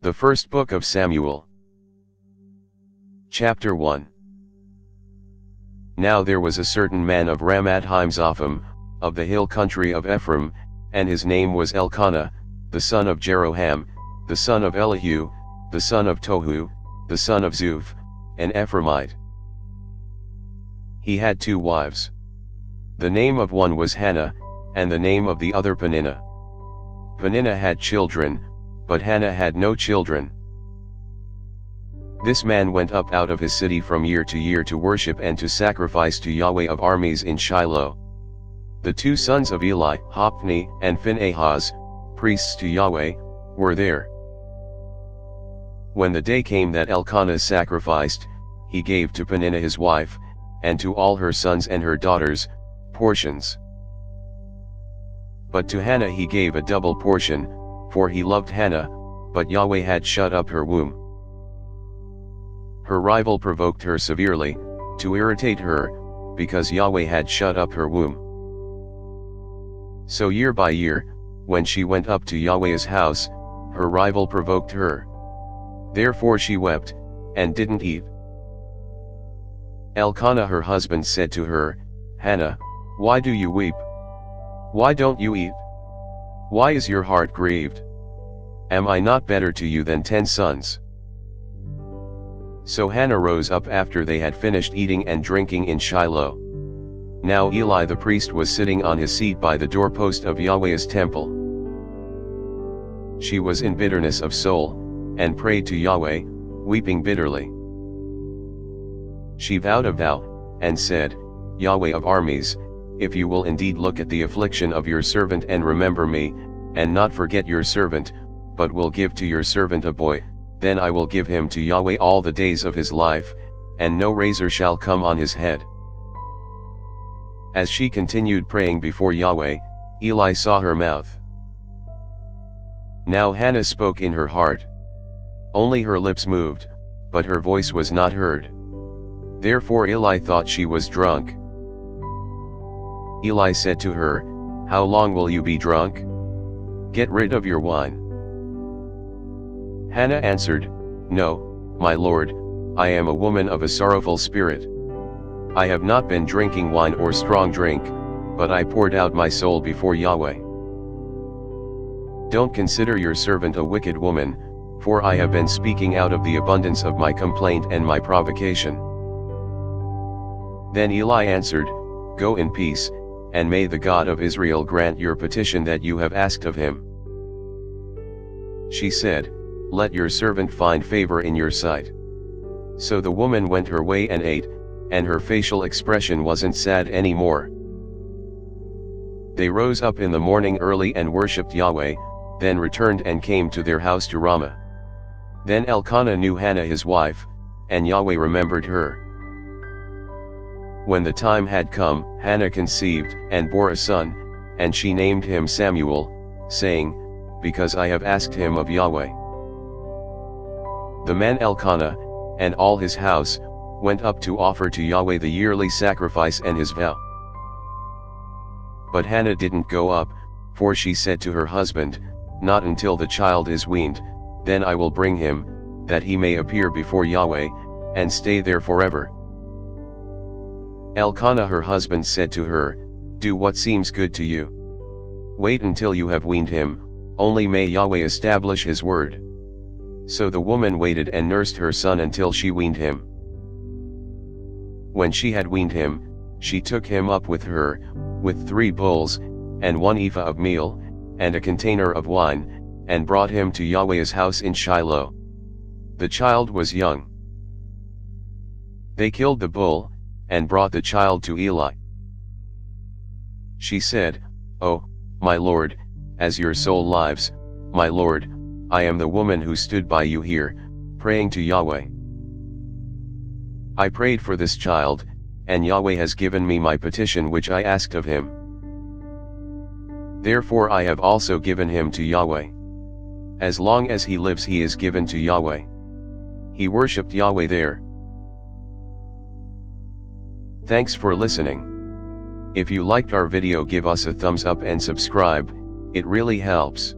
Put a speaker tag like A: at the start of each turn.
A: The First Book of Samuel. Chapter 1. Now there was a certain man of Ramathaim Zophim, of the hill country of Ephraim, and his name was Elkanah, the son of Jeroham, the son of Elihu, the son of Tohu, the son of Zuph, an Ephraimite. He had 2 wives. The name of one was Hannah, and the name of the other Peninnah. Peninnah had children, but Hannah had no children. This man went up out of his city from year to worship and to sacrifice to Yahweh of armies in Shiloh. The 2 sons of Eli, Hophni and Phinehas, priests to Yahweh, were there. When the day came that Elkanah sacrificed, he gave to Peninnah his wife, and to all her sons and her daughters, portions. But to Hannah he gave a double portion, for he loved Hannah, but Yahweh had shut up her womb. Her rival provoked her severely, to irritate her, because Yahweh had shut up her womb. So year by year, when she went up to Yahweh's house, her rival provoked her. Therefore she wept, and didn't eat. Elkanah her husband said to her, Hannah, why do you weep? Why don't you eat? Why is your heart grieved? Am I not better to you than 10 sons? So Hannah rose up after they had finished eating and drinking in Shiloh. Now Eli the priest was sitting on his seat by the doorpost of Yahweh's temple. She was in bitterness of soul, and prayed to Yahweh, weeping bitterly. She vowed a vow, and said, Yahweh of armies, if you will indeed look at the affliction of your servant and remember me, and not forget your servant, but will give to your servant a boy, then I will give him to Yahweh all the days of his life, and no razor shall come on his head. As she continued praying before Yahweh, Eli saw her mouth. Now Hannah spoke in her heart. Only her lips moved, but her voice was not heard. Therefore Eli thought she was drunk. Eli said to her, How long will you be drunk? Get rid of your wine. Hannah answered, No, my lord, I am a woman of a sorrowful spirit. I have not been drinking wine or strong drink, but I poured out my soul before Yahweh. Don't consider your servant a wicked woman, for I have been speaking out of the abundance of my complaint and my provocation. Then Eli answered, Go in peace, and may the God of Israel grant your petition that you have asked of him. She said, Let your servant find favor in your sight. So the woman went her way and ate, and her facial expression wasn't sad anymore. They rose up in the morning early and worshipped Yahweh, then returned and came to their house to Ramah. Then Elkanah knew Hannah his wife, and Yahweh remembered her. When the time had come, Hannah conceived, and bore a son, and she named him Samuel, saying, Because I have asked him of Yahweh. The man Elkanah, and all his house, went up to offer to Yahweh the yearly sacrifice and his vow. But Hannah didn't go up, for she said to her husband, Not until the child is weaned, then I will bring him, that he may appear before Yahweh, and stay there forever. Elkanah her husband said to her, Do what seems good to you. Wait until you have weaned him, only may Yahweh establish his word. So the woman waited and nursed her son until she weaned him. When she had weaned him, she took him up with her, with 3 bulls, and 1 ephah of meal, and a container of wine, and brought him to Yahweh's house in Shiloh. The child was young. They killed the bull, and brought the child to Eli. She said, Oh, my lord, as your soul lives, my lord, I am the woman who stood by you here, praying to Yahweh. I prayed for this child, and Yahweh has given me my petition which I asked of him. Therefore I have also given him to Yahweh. As long as he lives he is given to Yahweh. He worshipped Yahweh there. Thanks for listening. If you liked our video, give us a thumbs up and subscribe, it really helps.